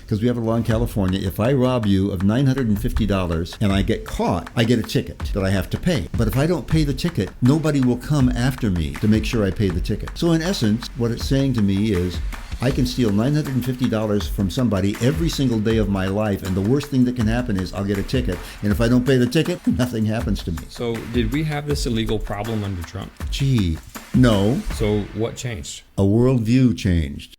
because we have a law in California. If I rob you of $950 and I get caught, I get a ticket that I have to pay. But if I don't pay the ticket, nobody will come after me to make sure I pay the ticket. So in essence, what it's saying to me is, I can steal $950 from somebody every single day of my life, and the worst thing that can happen is I'll get a ticket. And if I don't pay the ticket, nothing happens to me. So did we have this illegal problem under Trump? Gee, no. So what changed? A worldview changed.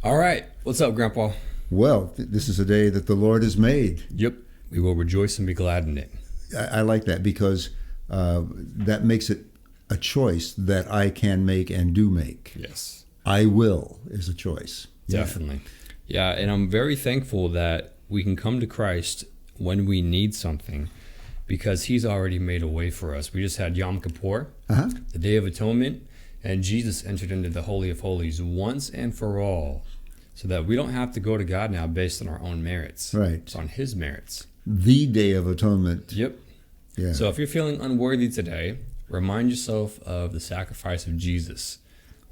All right. What's up, Grandpa? Well, this is a day that the Lord has made. Yep. We will rejoice and be glad in it. I like that because that makes it a choice that I can make and do make. Yes. I will is a choice. Definitely. Yeah, and I'm very thankful that we can come to Christ when we need something because he's already made a way for us. We just had Yom Kippur, the Day of Atonement, and Jesus entered into the Holy of Holies once and for all so that we don't have to go to God now based on our own merits. Right. It's on his merits. The Day of Atonement. Yep. Yeah. So if you're feeling unworthy today, remind yourself of the sacrifice of Jesus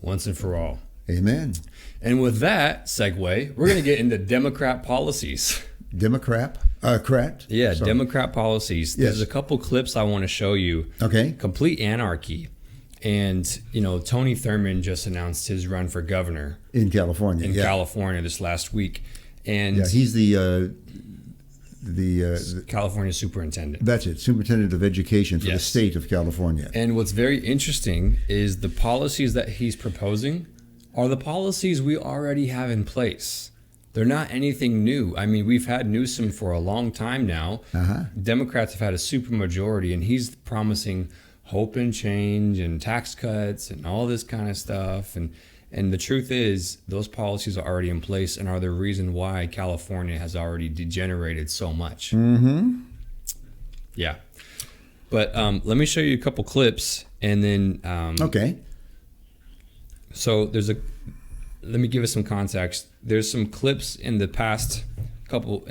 once and for all. Amen. And with that segue, we're going to get into Democrat policies. Democrat? Yeah, Sorry. Democrat policies. Yes. There's a couple clips I want to show you. Okay. Complete anarchy. And, you know, Tony Thurmond just announced his run for governor. In California. California this last week. And yeah, he's the California superintendent. That's it, superintendent of education for the state of California. And what's very interesting is the policies that he's proposing are the policies we already have in place. They're not anything new. I mean, we've had Newsom for a long time now. Democrats have had a supermajority, and he's promising hope and change and tax cuts and all this kind of stuff. And the truth is, those policies are already in place and are the reason why California has already degenerated so much. Mm-hmm. Yeah. But let me show you a couple clips, and then... okay. So let me give us some context. There's some clips in the past couple,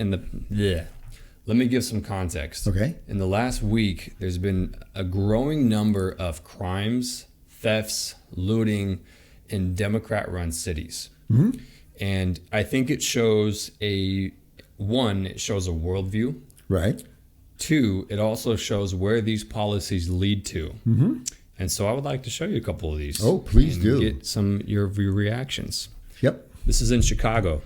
let me give some context. Okay. In the last week, there's been a growing number of crimes, thefts, looting in Democrat-run cities. Mm-hmm. And I think it shows it shows a worldview. Right. 2, it also shows where these policies lead to. Mm-hmm. And so I would like to show you a couple of these. Oh, please do. Get some your reactions. Yep. This is in Chicago.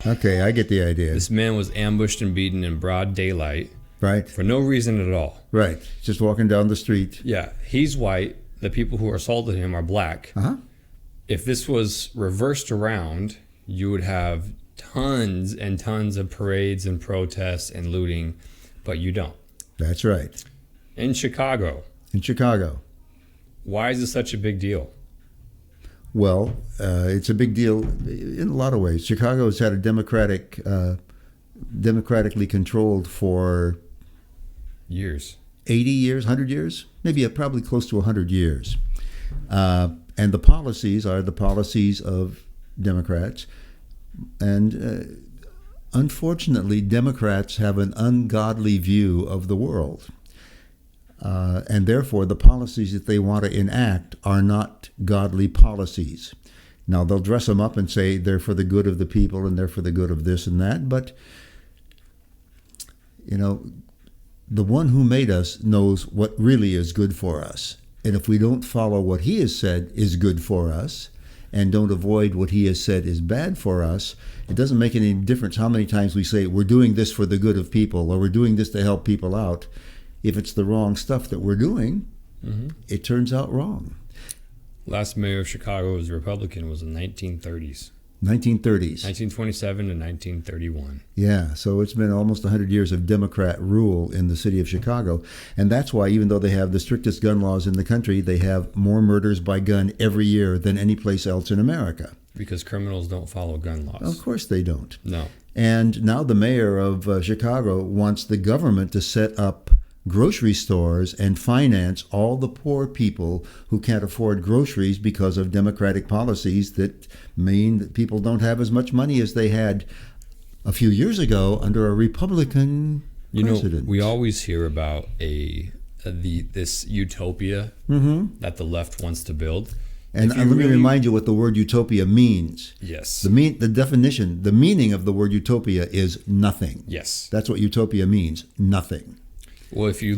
Okay, I get the idea. This man was ambushed and beaten in broad daylight. Right. For no reason at all. Right. Just walking down the street. Yeah. He's white. The people who assaulted him are black. Uh-huh. If this was reversed around, you would have tons and tons of parades and protests and looting, but you don't. That's right. In Chicago. Why is this such a big deal? Well, it's a big deal in a lot of ways. Chicago has had a democratically controlled for years. 80 years, 100 years, maybe probably close to 100 years. And the policies are the policies of Democrats. And unfortunately, Democrats have an ungodly view of the world. And therefore, the policies that they want to enact are not godly policies. Now, they'll dress them up and say they're for the good of the people and they're for the good of this and that. But, you know, the one who made us knows what really is good for us. And if we don't follow what he has said is good for us and don't avoid what he has said is bad for us, it doesn't make any difference how many times we say we're doing this for the good of people or we're doing this to help people out. If it's the wrong stuff that we're doing, it turns out wrong. Last mayor of Chicago was a Republican, was in the 1930s. 1930s. 1927 to 1931. Yeah, so it's been almost 100 years of Democrat rule in the city of Chicago. And that's why, even though they have the strictest gun laws in the country, they have more murders by gun every year than any place else in America. Because criminals don't follow gun laws. Of course they don't. No. And now the mayor of Chicago wants the government to set up grocery stores and finance all the poor people who can't afford groceries because of Democratic policies that mean that people don't have as much money as they had a few years ago under a Republican president. We always hear about this utopia that the left wants to build. And let me remind you what the word utopia means. Yes. The definition, the meaning of the word utopia is nothing. Yes. That's what utopia means, nothing. Well, if you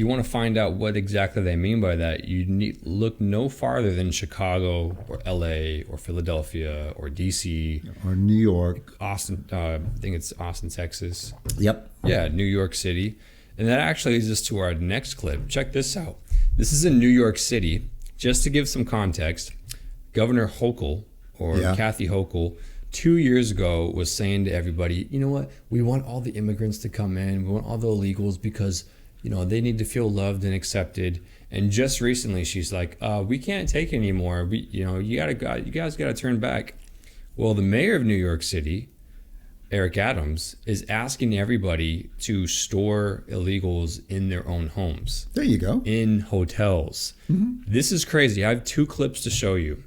want to find out what exactly they mean by that, you need look no farther than Chicago or LA or Philadelphia or DC or New York, Austin. I think it's Austin, Texas. Yep. Yeah, New York City. And that actually leads us to our next clip. Check this out. This is in New York City. Just to give some context, Governor Hochul, or Kathy Hochul, 2 years ago was saying to everybody, you know what, we want all the immigrants to come in, we want all the illegals because, they need to feel loved and accepted. And just recently she's like, we can't take anymore. You guys got to turn back. Well, the mayor of New York City, Eric Adams, is asking everybody to store illegals in their own homes. There you go. In hotels. Mm-hmm. This is crazy. I have 2 clips to show you.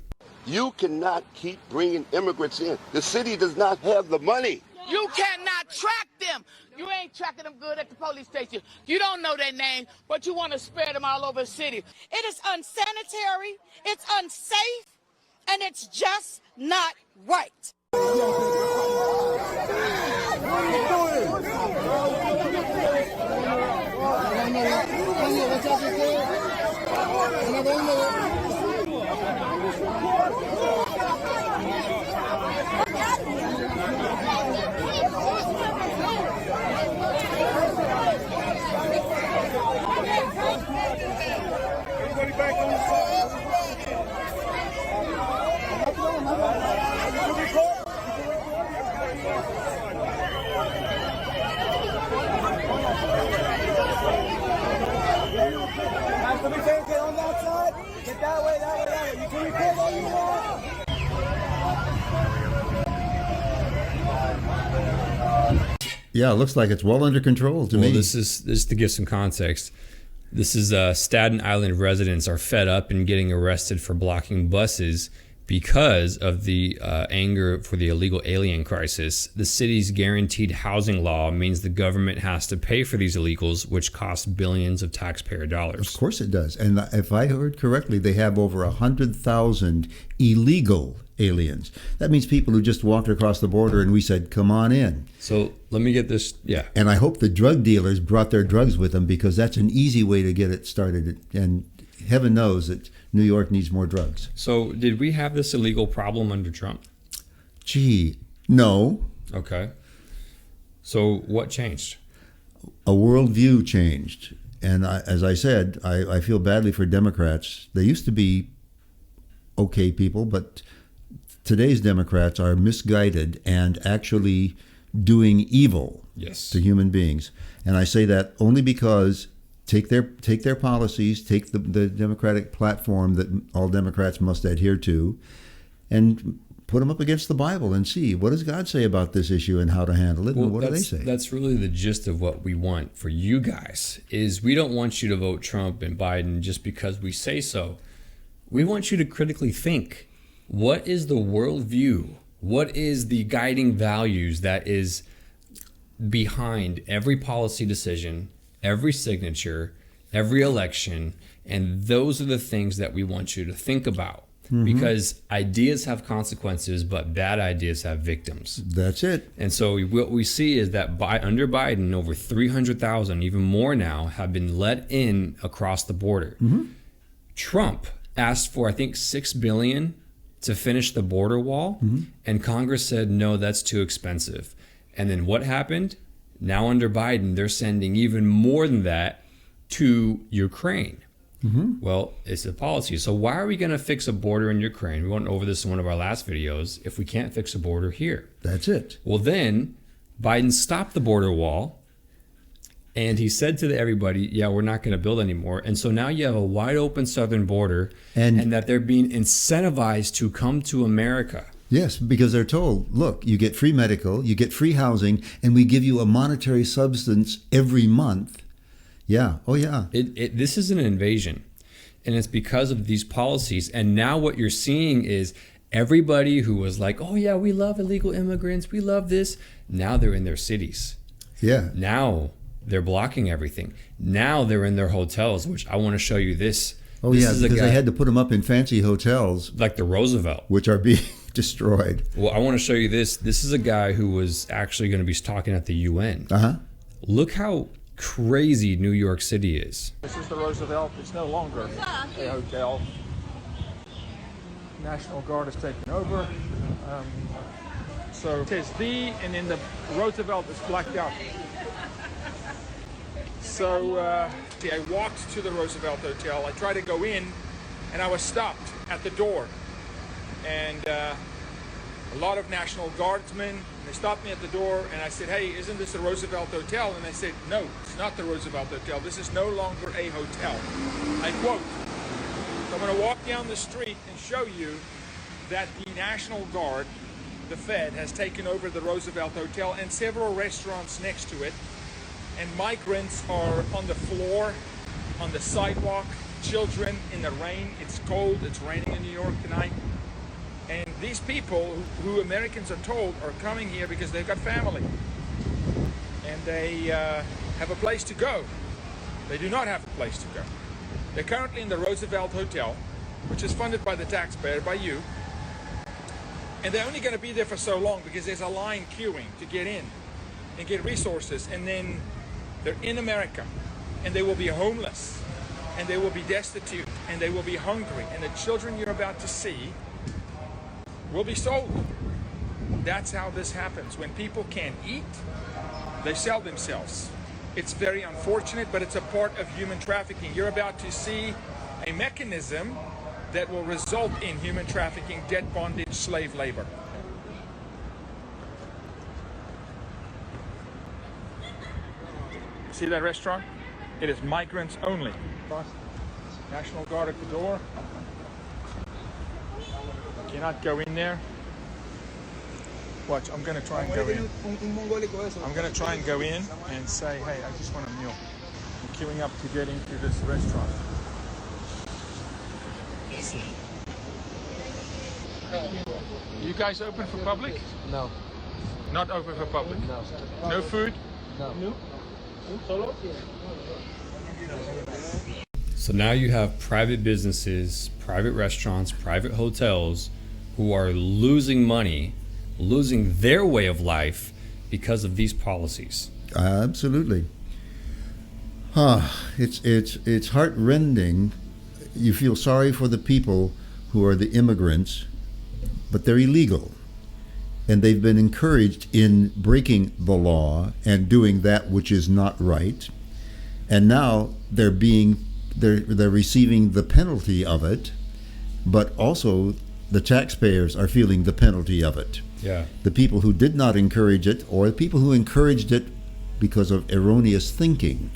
You cannot keep bringing immigrants in. The city does not have the money. You cannot track them. You ain't tracking them good at the police station. You don't know their name, but you want to spread them all over the city. It is unsanitary, it's unsafe, and it's just not right. Yeah, it looks like it's well under control to me. This is to give some context. This is Staten Island residents are fed up and getting arrested for blocking buses because of the anger for the illegal alien crisis. The city's guaranteed housing law means the government has to pay for these illegals, which costs billions of taxpayer dollars. Of course it does. And if I heard correctly, they have over 100,000 illegal aliens. That means people who just walked across the border and we said, come on in. So let me get this. Yeah. And I hope the drug dealers brought their drugs with them because that's an easy way to get it started. And heaven knows that New York needs more drugs. So did we have this illegal problem under Trump? Gee, no. Okay. So what changed? A worldview changed. And as I said, I feel badly for Democrats. They used to be okay people, but today's Democrats are misguided and actually doing evil to human beings. And I say that only because take their policies, take the Democratic platform that all Democrats must adhere to, and put them up against the Bible and see what does God say about this issue and how to handle it, and what do they say? That's really the gist of what we want for you guys. Is we don't want you to vote Trump and Biden just because we say so. We want you to critically think. What is the worldview? What is the guiding values that is behind every policy decision, every signature, every election? And those are the things that we want you to think about. Mm-hmm. Because ideas have consequences, but bad ideas have victims. That's it. And so what we see is that under Biden, over 300,000, even more now, have been let in across the border. Mm-hmm. Trump asked for, I think, $6 billion to finish the border wall, and Congress said, no, that's too expensive. And then what happened? Now under Biden, they're sending even more than that to Ukraine. Mm-hmm. Well, it's a policy. So why are we going to fix a border in Ukraine? We went over this in one of our last videos. If we can't fix a border here. That's it. Well, then Biden stopped the border wall, and he said to everybody, yeah, we're not going to build anymore. And so now you have a wide open southern border, and that they're being incentivized to come to America. Yes, because they're told, look, you get free medical, you get free housing, and we give you a monetary substance every month. Yeah. Oh, yeah. This is an invasion, and it's because of these policies. And now what you're seeing is everybody who was like, oh, yeah, we love illegal immigrants, we love this. Now they're in their cities. Yeah. Now they're blocking everything. Now they're in their hotels, which I want to show you this. Oh, This yeah, is a because guy- they had to put them up in fancy hotels, like the Roosevelt. which are being destroyed. Well, I want to show you this. This is a guy who was actually going to be talking at the UN. Uh-huh. Look how crazy New York City is. This is the Roosevelt. It's no longer a hotel. National Guard has taken over. So it says the, and then the Roosevelt is blacked out. So I walked to the Roosevelt Hotel. I tried to go in, and I was stopped at the door. And a lot of National Guardsmen, they stopped me at the door, and I said, hey, isn't this the Roosevelt Hotel? And they said, no, it's not the Roosevelt Hotel. This is no longer a hotel. I quote. So I'm going to walk down the street and show you that the National Guard, the Fed, has taken over the Roosevelt Hotel and several restaurants next to it. And migrants are on the floor, on the sidewalk, children in the rain. It's cold, it's raining in New York tonight. And these people, who Americans are told are coming here because they've got family. And they have a place to go. They do not have a place to go. They're currently in the Roosevelt Hotel, which is funded by the taxpayer, by you. And they're only going to be there for so long because there's a line queuing to get in and get resources. And then they're in America, and they will be homeless, and they will be destitute, and they will be hungry. And the children you're about to see will be sold. That's how this happens. When people can't eat, they sell themselves. It's very unfortunate, but it's a part of human trafficking. You're about to see a mechanism that will result in human trafficking, debt bondage, slave labor. See that restaurant? It is migrants only. National Guard at the door. Cannot go in there. Watch, I'm going to try and go in. I'm going to try and go in and say, hey, I just want a meal. I'm queuing up to get into this restaurant. Let's see. You guys open for public? No. Not open for public? No. No food? No. So now you have private businesses, private restaurants, private hotels who are losing money, losing their way of life because of these policies. Absolutely. It's heartrending. You feel sorry for the people who are the immigrants, but they're illegal. And they've been encouraged in breaking the law and doing that which is not right. And now they're receiving the penalty of it, but also the taxpayers are feeling the penalty of it. Yeah. The people who did not encourage it, or the people who encouraged it because of erroneous thinking.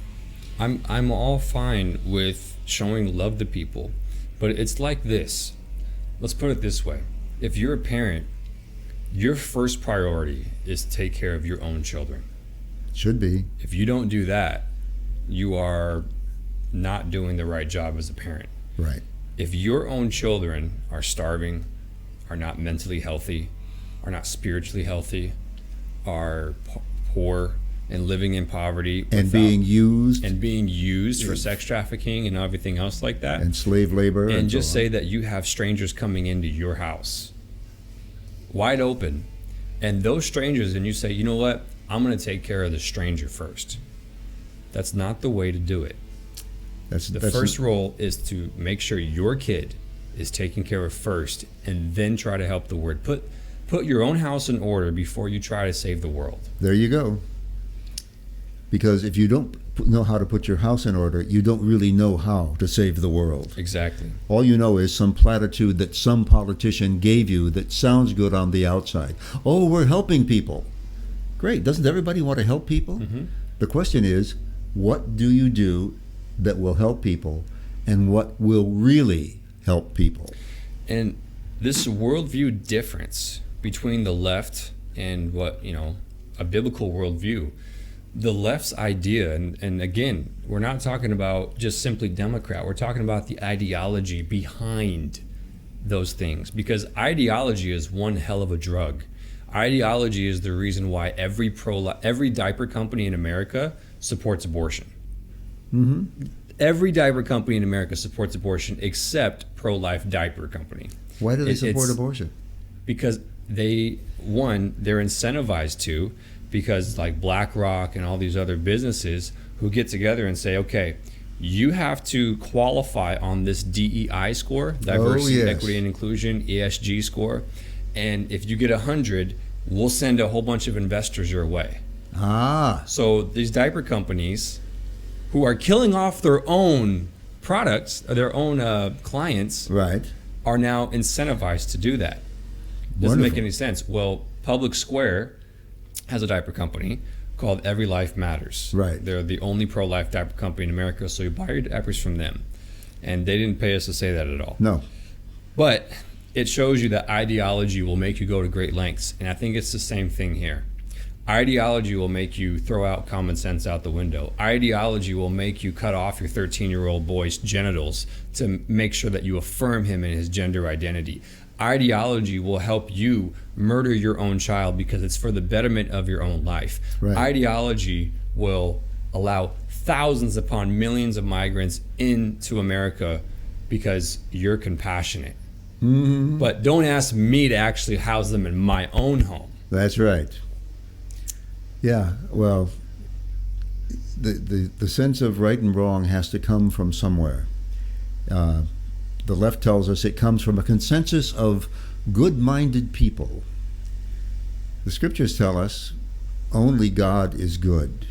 I'm all fine with showing love to people, but it's like this. Let's put it this way. If you're a parent, your first priority is to take care of your own children. Should be. If you don't do that, you are not doing the right job as a parent. Right. If your own children are starving, are not mentally healthy, are not spiritually healthy, are poor and living in poverty And being used. and being used for sex trafficking and everything else like that, And slave labor. and just so on. say that you have strangers coming into your house wide open, and those strangers, and you say, you know what, I'm going to take care of the stranger first. That's not the way to do it. That's First role is to make sure your kid is taken care of first, and then try to help the world. Put your own house in order before you try to save the world. There you go. Because if you don't know how to put your house in order, you don't really know how to save the world. Exactly. All you know is some platitude that some politician gave you that sounds good on the outside. Oh, we're helping people. Great. Doesn't everybody want to help people? Mm-hmm. The question is, what do you do that will help people, and what will really help people? And this worldview difference between the left and what, a biblical worldview, the left's idea, and again, we're not talking about just simply Democrat, we're talking about the ideology behind those things, because ideology is one hell of a drug. Ideology is the reason why every diaper company in America supports abortion. Mm-hmm. Every diaper company in America supports abortion except pro-life diaper company. Why do they support abortion? Because they're incentivized to, because like BlackRock and all these other businesses who get together and say, okay, you have to qualify on this DEI score, diversity, equity, and inclusion, ESG score. And if you get 100, we'll send a whole bunch of investors your way. So these diaper companies who are killing off their own products, their own clients, right, are now incentivized to do that. Doesn't make any sense. Well, Public Square has a diaper company called Every Life Matters. Right. They're the only pro-life diaper company in America, so you buy your diapers from them. And they didn't pay us to say that at all. No. But it shows you that ideology will make you go to great lengths. And I think it's the same thing here. Ideology will make you throw out common sense out the window. Ideology will make you cut off your 13-year-old boy's genitals to make sure that you affirm him in his gender identity. Ideology will help you murder your own child because it's for the betterment of your own life. Right. Ideology will allow thousands upon millions of migrants into America because you're compassionate. Mm-hmm. But don't ask me to actually house them in my own home. That's right. Yeah, well, the sense of right and wrong has to come from somewhere. The left tells us it comes from a consensus of good-minded people. The scriptures tell us only God is good,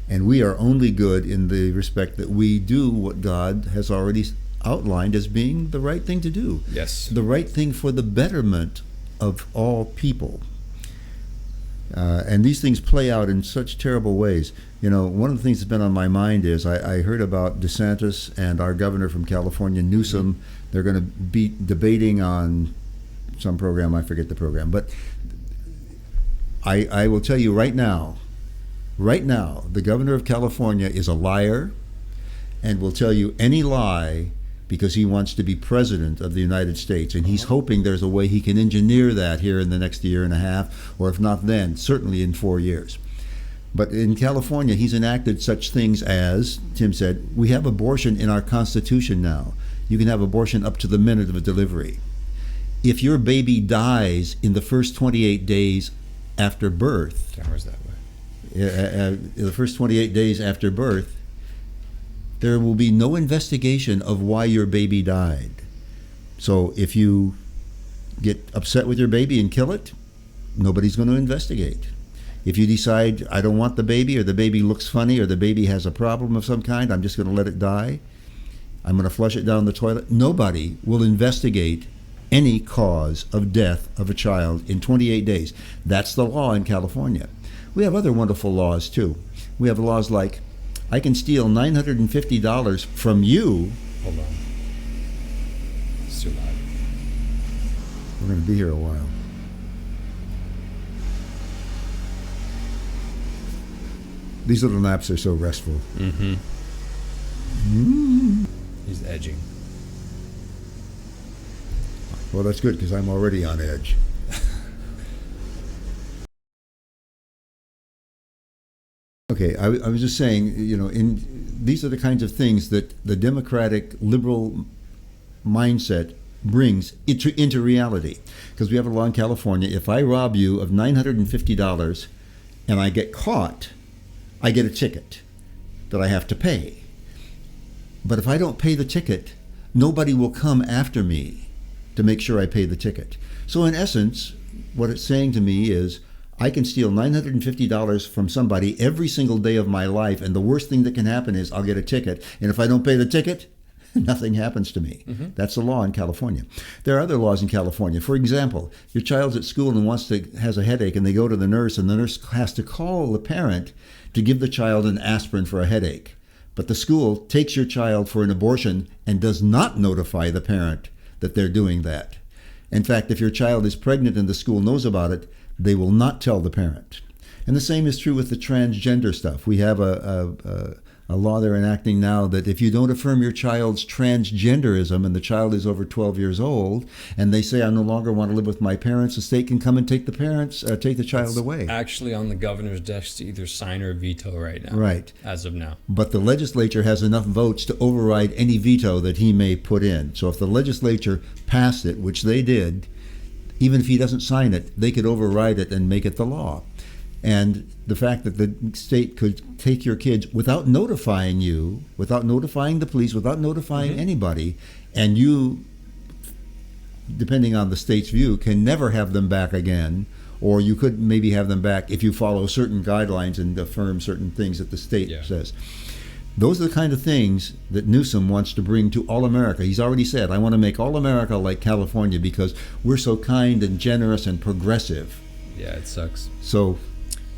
and we are only good in the respect that we do what God has already outlined as being the right thing to do. Yes. The right thing for the betterment of all people. And these things play out in such terrible ways. One of the things that's been on my mind is I heard about DeSantis and our governor from California, Newsom. They're going to be debating on some program. I forget the program. But I will tell you right now, the governor of California is a liar and will tell you any lie because he wants to be president of the United States. And he's hoping there's a way he can engineer that here in the next year and a half, or if not then, certainly in 4 years. But in California, he's enacted such things as, Tim said, we have abortion in our Constitution now. You can have abortion up to the minute of a delivery. If your baby dies in the first 28 days after birth, the first 28 days after birth, there will be no investigation of why your baby died. So if you get upset with your baby and kill it, nobody's going to investigate. If you decide, I don't want the baby, or the baby looks funny, or the baby has a problem of some kind, I'm just going to let it die, I'm going to flush it down the toilet, nobody will investigate any cause of death of a child in 28 days. That's the law in California. We have other wonderful laws, too. We have laws like, I can steal $950 from you. Hold on. It's too loud. We're going to be here a while. These little naps are so restful. Mm-hmm. He's edging. Well, that's good because I'm already on edge. Okay, I was just saying, these are the kinds of things that the democratic liberal mindset brings into reality. Because we have a law in California, if I rob you of $950 and I get caught, I get a ticket that I have to pay. But if I don't pay the ticket, nobody will come after me to make sure I pay the ticket. So in essence, what it's saying to me is, I can steal $950 from somebody every single day of my life, and the worst thing that can happen is I'll get a ticket. And if I don't pay the ticket, nothing happens to me. Mm-hmm. That's the law in California. There are other laws in California. For example, your child's at school and has a headache, and they go to the nurse, and the nurse has to call the parent to give the child an aspirin for a headache. But the school takes your child for an abortion and does not notify the parent that they're doing that. In fact, if your child is pregnant and the school knows about it, they will not tell the parent. And the same is true with the transgender stuff. We have a law they're enacting now that if you don't affirm your child's transgenderism and the child is over 12 years old and they say, I no longer want to live with my parents, the state can come and take the child away. Actually on the governor's desk to either sign or veto right now. Right. As of now. But the legislature has enough votes to override any veto that he may put in. So if the legislature passed it, which they did, even if he doesn't sign it, they could override it and make it the law. And the fact that the state could take your kids without notifying you, without notifying the police, without notifying anybody, and you, depending on the state's view, can never have them back again, or you could maybe have them back if you follow certain guidelines and affirm certain things that the state says. Those are the kind of things that Newsom wants to bring to all America. He's already said, I want to make all America like California because we're so kind and generous and progressive. Yeah, it sucks. So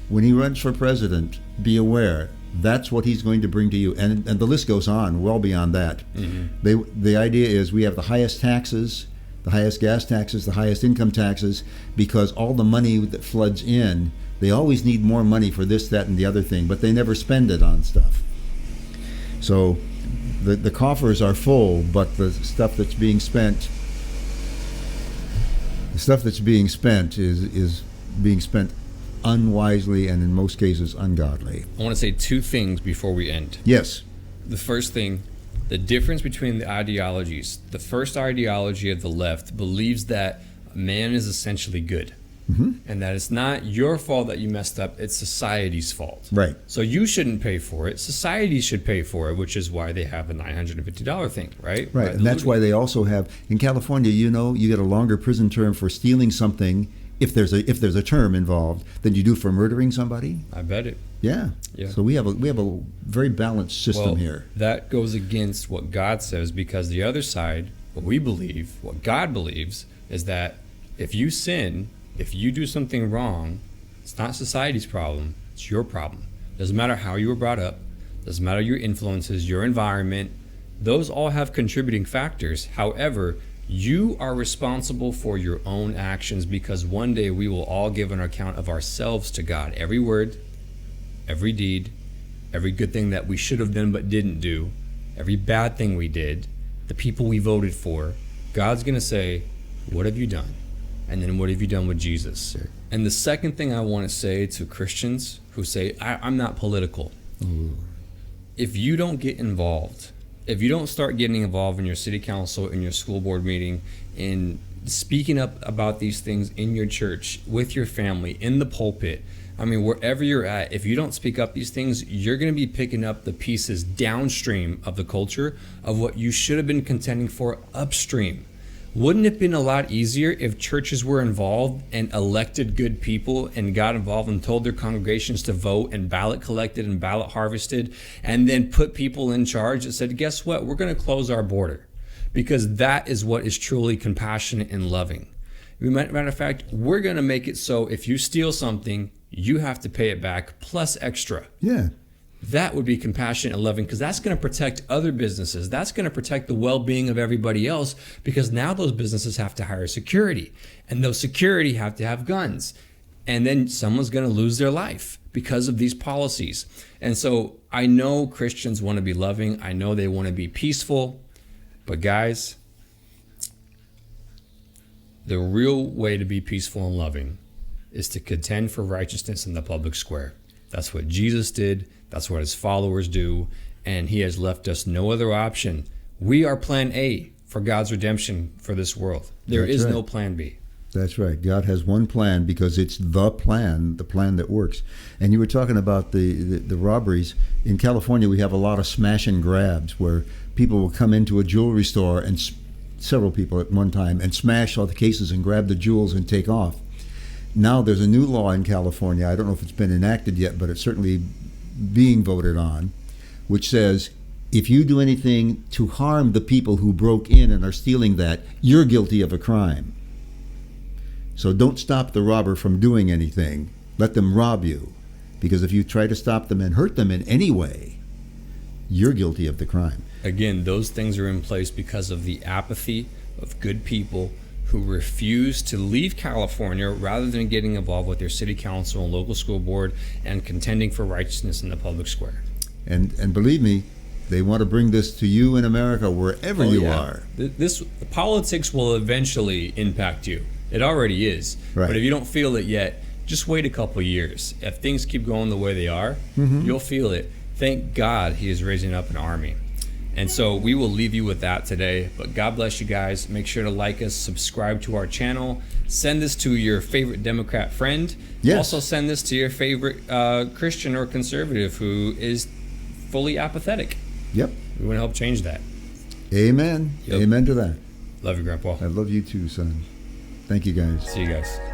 when he runs for president, be aware that's what he's going to bring to you. And the list goes on, well beyond that. The idea is we have the highest taxes, the highest gas taxes, the highest income taxes, because all the money that floods in, they always need more money for this, that, and the other thing, but they never spend it on stuff. So the coffers are full, but the stuff that's being spent is being spent unwisely and in most cases ungodly. I want to say two things before we end. Yes. The first thing, the difference between the ideologies. The first ideology of the left believes that man is essentially good. And that it's not your fault that you messed up, it's society's fault. Right. So you shouldn't pay for it, society should pay for it, which is why they have a $950 thing, right? Right, and that's why they also have, in California, you get a longer prison term for stealing something, if there's a term involved, than you do for murdering somebody. I bet it. Yeah. So we have a very balanced system here. That goes against what God says, because the other side, what we believe, what God believes, is that if you sin, if you do something wrong, it's not society's problem, it's your problem. Doesn't matter how you were brought up, doesn't matter your influences, your environment, those all have contributing factors. However, you are responsible for your own actions, because one day we will all give an account of ourselves to God. Every word, every deed, every good thing that we should have done but didn't do, every bad thing we did, the people we voted for, God's going to say, what have you done? And then what have you done with Jesus? Sure. And the second thing I want to say to Christians who say, I'm not political. Ooh. If you don't get involved, if you don't start getting involved in your city council, in your school board meeting, in speaking up about these things in your church, with your family, in the pulpit, I mean, wherever you're at, if you don't speak up these things, you're going to be picking up the pieces downstream of the culture of what you should have been contending for upstream. Wouldn't it have been a lot easier if churches were involved and elected good people and got involved and told their congregations to vote and ballot collected and ballot harvested, and then put people in charge that said, guess what, we're going to close our border, because that is what is truly compassionate and loving. Matter of fact, we're going to make it so if you steal something, you have to pay it back plus extra. Yeah. That would be compassionate and loving, because that's going to protect other businesses. That's going to protect the well-being of everybody else, because now those businesses have to hire security, and those security have to have guns. And then someone's going to lose their life because of these policies. And so I know Christians want to be loving. I know they want to be peaceful. But guys, the real way to be peaceful and loving is to contend for righteousness in the public square. That's what Jesus did. That's what his followers do. And he has left us no other option. We are plan A for God's redemption for this world. There is no plan B. That's right. God has one plan, because it's the plan that works. And you were talking about the robberies. In California, we have a lot of smash and grabs where people will come into a jewelry store, and several people at one time, and smash all the cases and grab the jewels and take off. Now there's a new law in California. I don't know if it's been enacted yet, but it's certainly being voted on, which says if you do anything to harm the people who broke in and are stealing that, you're guilty of a crime. So don't stop the robber from doing anything. Let them rob you. Because if you try to stop them and hurt them in any way, you're guilty of the crime. Again, those things are in place because of the apathy of good people who refuse to leave California rather than getting involved with their city council and local school board and contending for righteousness in the public square. And believe me, they want to bring this to you in America wherever you are. This politics will eventually impact you. It already is. Right. But if you don't feel it yet, just wait a couple years. If things keep going the way they are, you'll feel it. Thank God he is raising up an army. And so we will leave you with that today. But God bless you guys. Make sure to like us, subscribe to our channel, send this to your favorite Democrat friend. Yes. Also send this to your favorite Christian or conservative who is fully apathetic. Yep. We want to help change that. Amen. Yep. Amen to that. Love you, Grandpa. I love you too, son. Thank you, guys. See you guys.